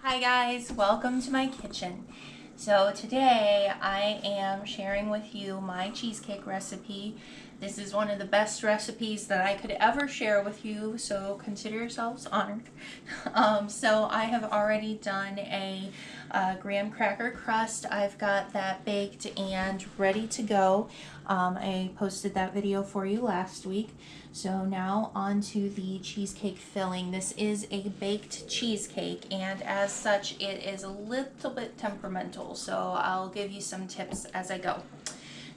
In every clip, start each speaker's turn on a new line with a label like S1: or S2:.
S1: Hi guys, welcome to my kitchen. So today I am sharing with you my cheesecake recipe. This is one of the best recipes that I could ever share with you, so consider yourselves honored. So I have already done a graham cracker crust. I've got that baked and ready to go. I posted that video for you last week. So now on to the cheesecake filling. This is a baked cheesecake, and as such it is a little bit temperamental, so I'll give you some tips as I go.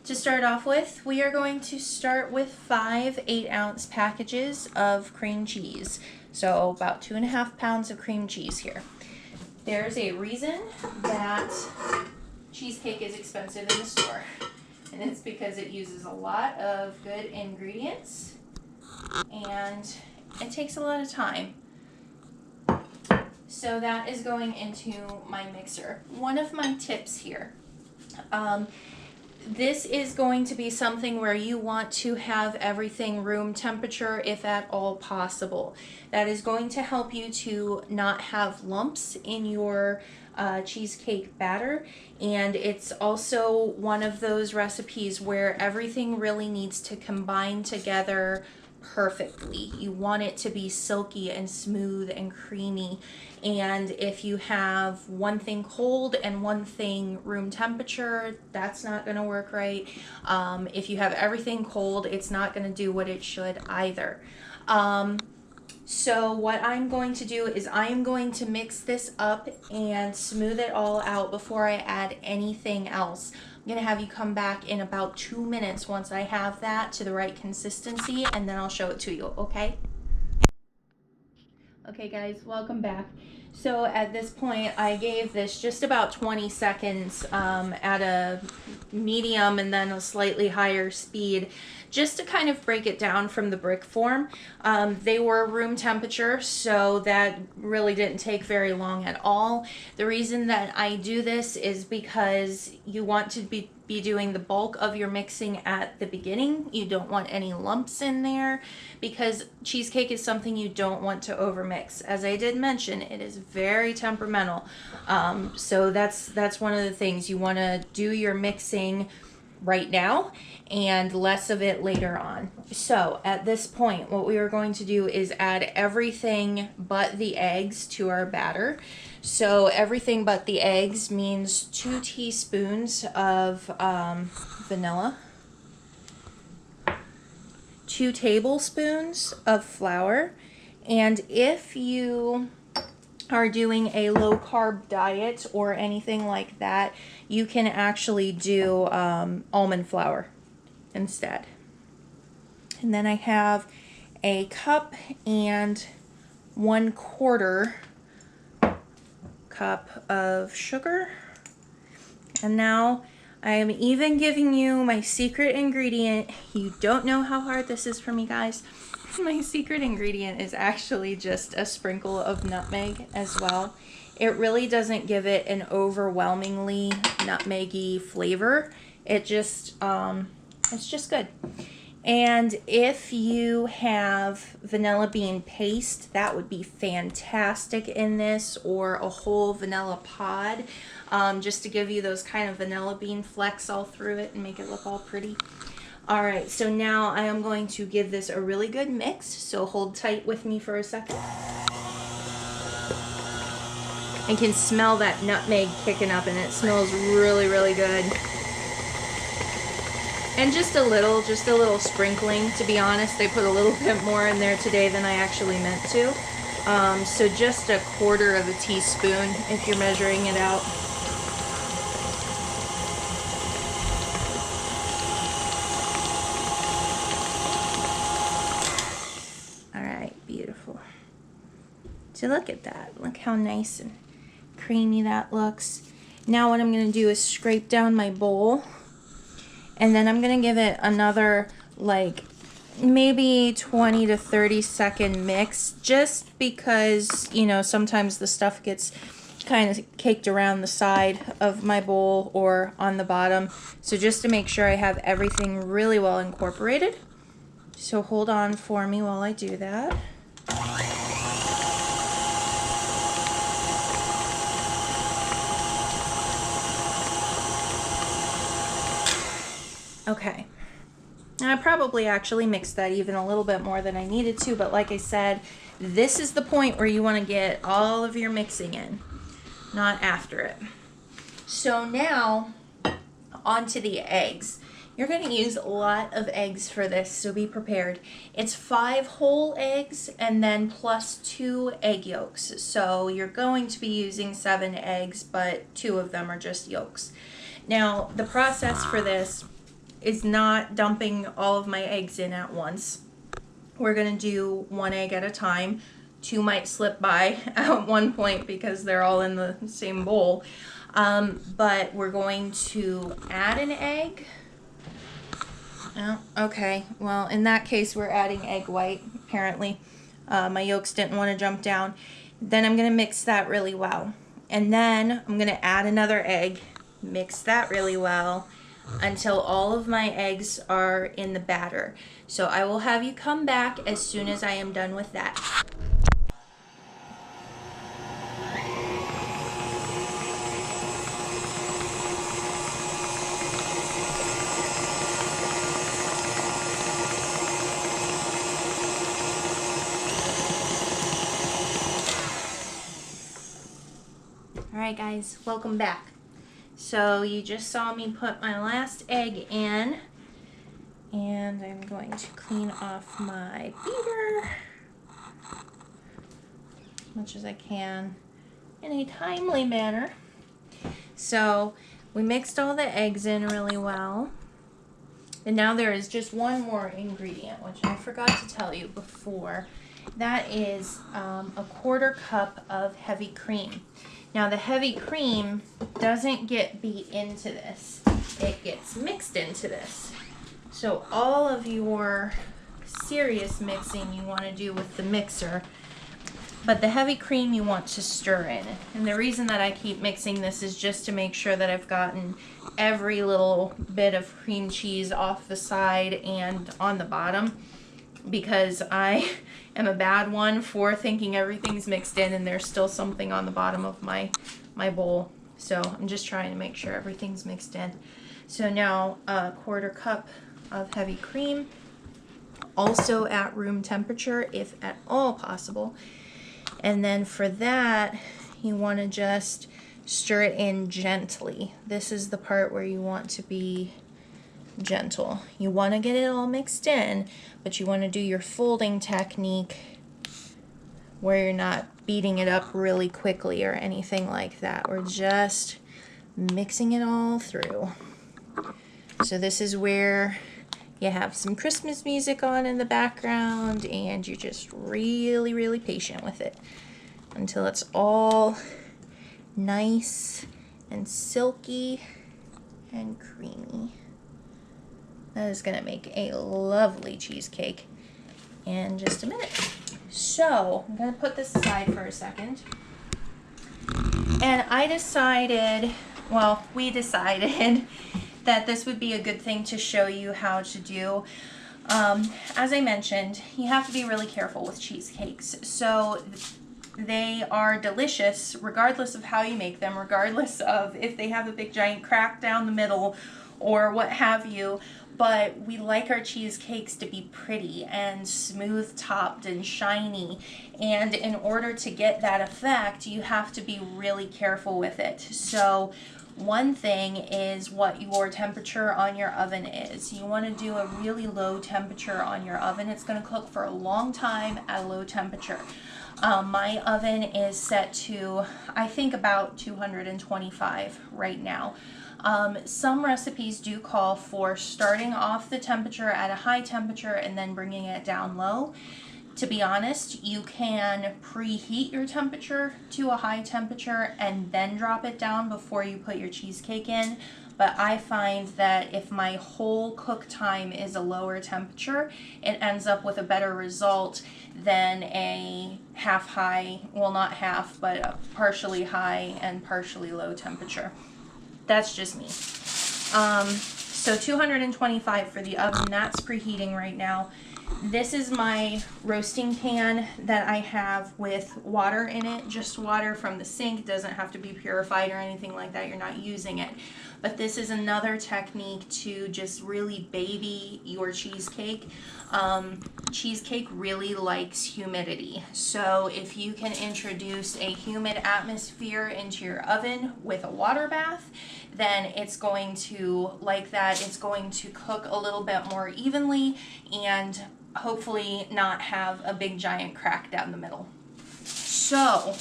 S1: To start off with, we are going to start with 5 8-ounce packages of cream cheese. So about 2.5 pounds of cream cheese here. There's a reason that cheesecake is expensive in the store, and it's because it uses a lot of good ingredients and it takes a lot of time. So that is going into my mixer. One of my tips here, this is going to be something where you want to have everything room temperature if at all possible. That is going to help you to not have lumps in your cheesecake batter, and it's also one of those recipes where everything really needs to combine together perfectly. You want it to be silky and smooth and creamy, and if you have one thing cold and one thing room temperature, that's not going to work right. If you have everything cold, it's not going to do what it should either. So what I'm going to do is I am going to mix this up and smooth it all out before I add anything else. I'm going to have you come back in about 2 minutes once I have that to the right consistency, and then I'll show it to you, okay? Okay guys, welcome back. So at this point I gave this just about 20 seconds at a medium and then a slightly higher speed, just to kind of break it down from the brick form. They were room temperature, so that really didn't take very long at all. The reason that I do this is because you want to be doing the bulk of your mixing at the beginning. You don't want any lumps in there, because cheesecake is something you don't want to overmix. As I did mention, it is very temperamental. So that's one of the things. You want to do your mixing right now and less of it later on. So at this point, what we are going to do is add everything but the eggs to our batter. So everything but the eggs means 2 teaspoons of vanilla, 2 tablespoons of flour, and if you are doing a low carb diet or anything like that, you can actually do almond flour instead. And then I have a cup and 1/4 cup of sugar. And now I am even giving you my secret ingredient. You don't know how hard this is for me, guys. My secret ingredient is actually just a sprinkle of nutmeg as well. It really doesn't give it an overwhelmingly nutmeggy flavor. It's just good. And if you have vanilla bean paste, that would be fantastic in this, or a whole vanilla pod, just to give you those kind of vanilla bean flecks all through it and make it look all pretty. All right, so now I am going to give this a really good mix, so hold tight with me for a second. I can smell that nutmeg kicking up, and it smells really, really good. And just a little sprinkling, to be honest. They put a little bit more in there today than I actually meant to. So just 1/4 of a teaspoon if you're measuring it out. Beautiful. So look at that. Look how nice and creamy that looks. Now what I'm going to do is scrape down my bowl, and then I'm going to give it another like maybe 20 to 30 second mix, just because, you know, sometimes the stuff gets kind of caked around the side of my bowl or on the bottom. So just to make sure I have everything really well incorporated. So hold on for me while I do that. Okay. And I probably actually mixed that even a little bit more than I needed to, but like I said, this is the point where you want to get all of your mixing in, not after it. So now, onto the eggs. You're going to use a lot of eggs for this, so be prepared. It's 5 whole eggs and then plus 2 egg yolks. So you're going to be using 7 eggs, but 2 of them are just yolks. Now, the process for this is not dumping all of my eggs in at once. We're going to do 1 egg at a time. 2 might slip by at one point because they're all in the same bowl. But we're going to add an egg. Oh, okay, well, in that case, we're adding egg white, apparently. My yolks didn't want to jump down. Then I'm going to mix that really well. And then I'm going to add another egg, mix that really well until all of my eggs are in the batter. So I will have you come back as soon as I am done with that. Alright guys, welcome back. So you just saw me put my last egg in, and I'm going to clean off my beater as much as I can in a timely manner. So we mixed all the eggs in really well, and now there is just one more ingredient which I forgot to tell you before. That is a 1/4 cup of heavy cream. Now the heavy cream doesn't get beat into this, it gets mixed into this. So all of your serious mixing you want to do with the mixer, but the heavy cream you want to stir in. And the reason that I keep mixing this is just to make sure that I've gotten every little bit of cream cheese off the side and on the bottom, because I am a bad one for thinking everything's mixed in and there's still something on the bottom of my bowl. So I'm just trying to make sure everything's mixed in. So now a 1/4 cup of heavy cream, also at room temperature if at all possible. And then for that, you want to just stir it in gently. This is the part where you want to be gentle. You want to get it all mixed in, but you want to do your folding technique where you're not beating it up really quickly or anything like that. We're just mixing it all through. So this is where you have some Christmas music on in the background and you're just really, really patient with it until it's all nice and silky and creamy. That is going to make a lovely cheesecake in just a minute. So I'm going to put this aside for a second. And I decided, well, we decided that this would be a good thing to show you how to do. As I mentioned, you have to be really careful with cheesecakes. So they are delicious regardless of how you make them, regardless of if they have a big giant crack down the middle or what have you. But we like our cheesecakes to be pretty and smooth topped and shiny. And in order to get that effect, you have to be really careful with it. So one thing is what your temperature on your oven is. You want to do a really low temperature on your oven. It's going to cook for a long time at low temperature. My oven is set to, I think, about 225 right now. Some recipes do call for starting off the temperature at a high temperature and then bringing it down low. To be honest, you can preheat your temperature to a high temperature and then drop it down before you put your cheesecake in. But I find that if my whole cook time is a lower temperature, it ends up with a better result than a half high, well, not half, but a partially high and partially low temperature. That's just me. So 225 for the oven, that's preheating right now. This is my roasting pan that I have with water in it, just water from the sink. It doesn't have to be purified or anything like that. You're not using it. But this is another technique to just really baby your cheesecake. Cheesecake really likes humidity. So if you can introduce a humid atmosphere into your oven with a water bath, then it's going to like that. It's going to cook a little bit more evenly and hopefully not have a big giant crack down the middle. So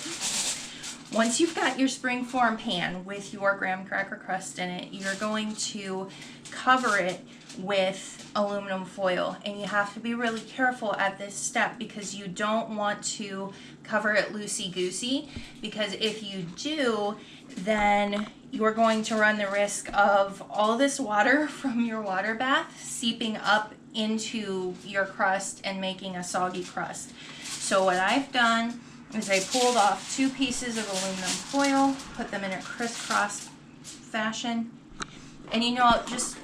S1: once you've got your springform pan with your graham cracker crust in it, you're going to cover it with aluminum foil. And you have to be really careful at this step because you don't want to cover it loosey-goosey, because if you do, then you're going to run the risk of all this water from your water bath seeping up into your crust and making a soggy crust. So what I've done is I pulled off 2 pieces of aluminum foil, put them in a crisscross fashion, and you know, just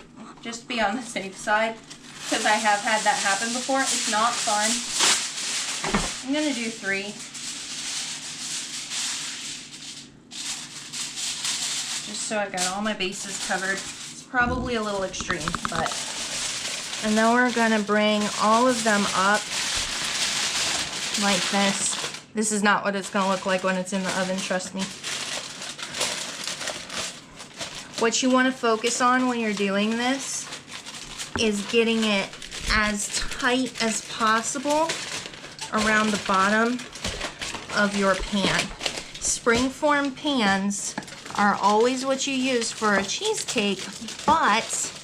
S1: be on the safe side, because I have had that happen before. It's not fun. I'm gonna do 3. Just so I got all my bases covered. It's probably a little extreme, but. And then we're gonna bring all of them up like this. This is not what it's gonna look like when it's in the oven, trust me. What you wanna focus on when you're doing this is getting it as tight as possible around the bottom of your pan. Springform pans are always what you use for a cheesecake, but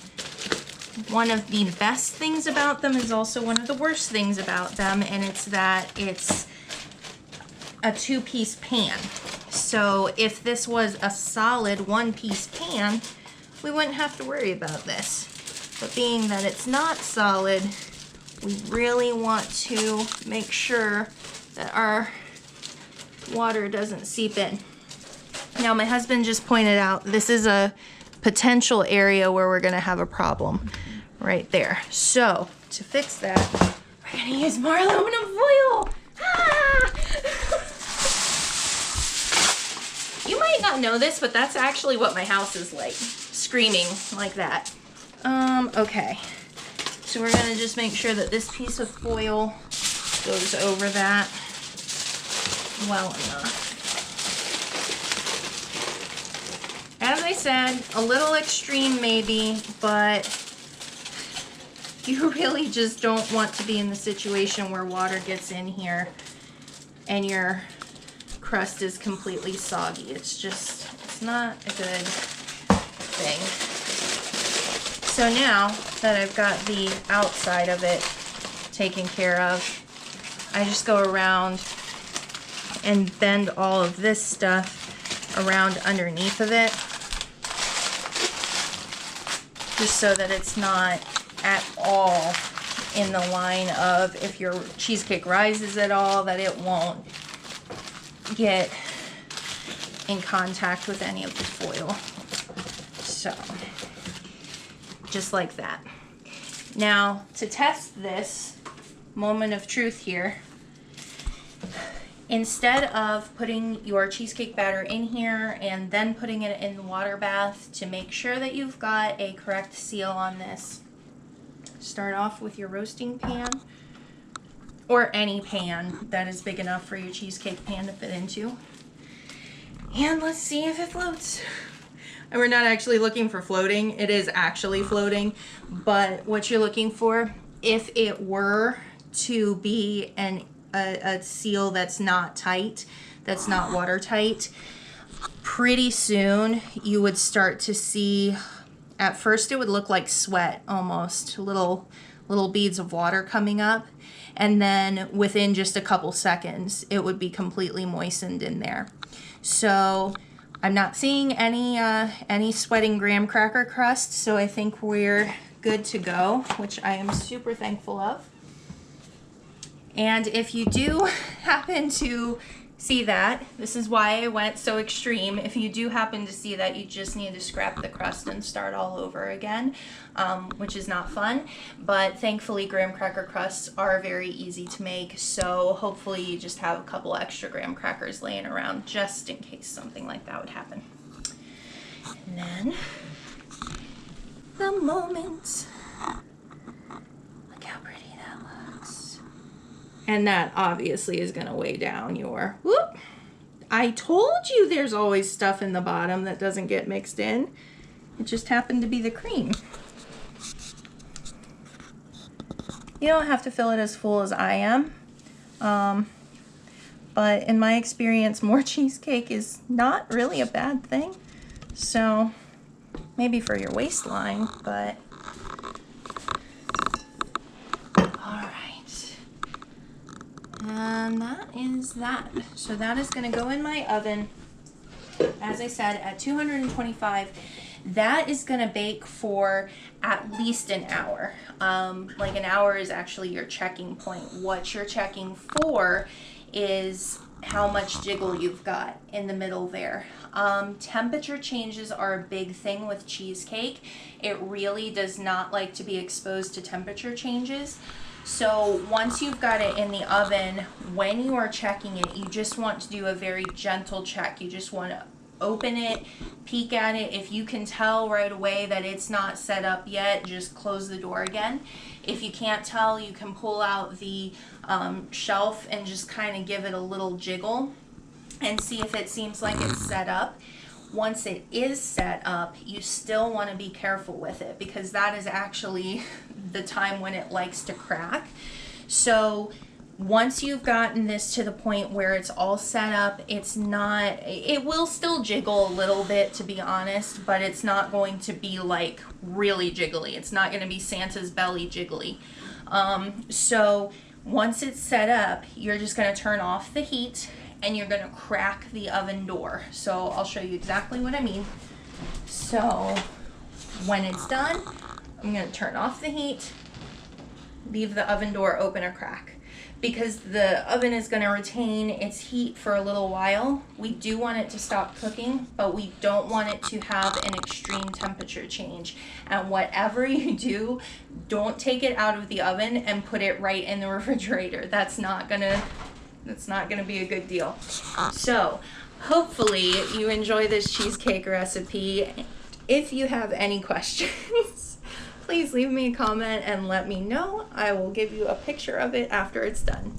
S1: one of the best things about them is also one of the worst things about them, and it's that it's a 2-piece pan. So if this was a solid 1-piece pan, we wouldn't have to worry about this. But being that it's not solid, we really want to make sure that our water doesn't seep in. Now, my husband just pointed out this is a potential area where we're gonna have a problem right there. So to fix that, we're gonna use more aluminum foil. Ah! You might not know this, but that's actually what my house is like, screaming like that. Okay, so we're gonna just make sure that this piece of foil goes over that well enough. As I said, a little extreme maybe, but you really just don't want to be in the situation where water gets in here and your crust is completely soggy. It's not a good thing. So now that I've got the outside of it taken care of, I just go around and bend all of this stuff around underneath of it, just so that it's not at all in the line of, if your cheesecake rises at all, that it won't get in contact with any of the foil. So just like that. Now to test this, moment of truth here, instead of putting your cheesecake batter in here and then putting it in the water bath, to make sure that you've got a correct seal on this, start off with your roasting pan, or any pan that is big enough for your cheesecake pan to fit into. And let's see if it floats. And we're not actually looking for floating, it is actually floating, but what you're looking for, if it were to be a seal that's not tight, that's not watertight, pretty soon you would start to see, at first it would look like sweat almost, little beads of water coming up, and then within just a couple seconds it would be completely moistened in there. So I'm not seeing any sweating graham cracker crust, so I think we're good to go, which I am super thankful of. And if you do happen to see that. This is why I went so extreme. If you do happen to see that, you just need to scrap the crust and start all over again, which is not fun. But thankfully, graham cracker crusts are very easy to make, so hopefully you just have a couple extra graham crackers laying around just in case something like that would happen. And then, the moment. Look how pretty that looks. And that obviously is going to weigh down your, whoop. I told you there's always stuff in the bottom that doesn't get mixed in. It just happened to be the cream. You don't have to fill it as full as I am. But in my experience, more cheesecake is not really a bad thing. So maybe for your waistline, but and that is that. So that is going to go in my oven, as I said, at 225. That is going to bake for at least an hour. Like an hour is actually your checking point. What you're checking for is how much jiggle you've got in the middle there. Temperature changes are a big thing with cheesecake. It really does not like to be exposed to temperature changes. So once you've got it in the oven, when you are checking it, you just want to do a very gentle check. You just want to open it, peek at it. If you can tell right away that it's not set up yet, just close the door again. If you can't tell, you can pull out the shelf and just kind of give it a little jiggle and see if it seems like it's set up. Once it is set up, you still want to be careful with it because that is actually the time when it likes to crack. So once you've gotten this to the point where it's all set up, it will still jiggle a little bit, to be honest, but it's not going to be like really jiggly. It's not going to be Santa's belly jiggly. So once it's set up, you're just going to turn off the heat and you're going to crack the oven door. So I'll show you exactly what I mean. So when it's done, I'm going to turn off the heat, leave the oven door open a crack. Because the oven is going to retain its heat for a little while, we do want it to stop cooking, but we don't want it to have an extreme temperature change. And whatever you do, don't take it out of the oven and put it right in the refrigerator. That's not gonna be a good deal. So hopefully you enjoy this cheesecake recipe. If you have any questions, please leave me a comment and let me know. I will give you a picture of it after it's done.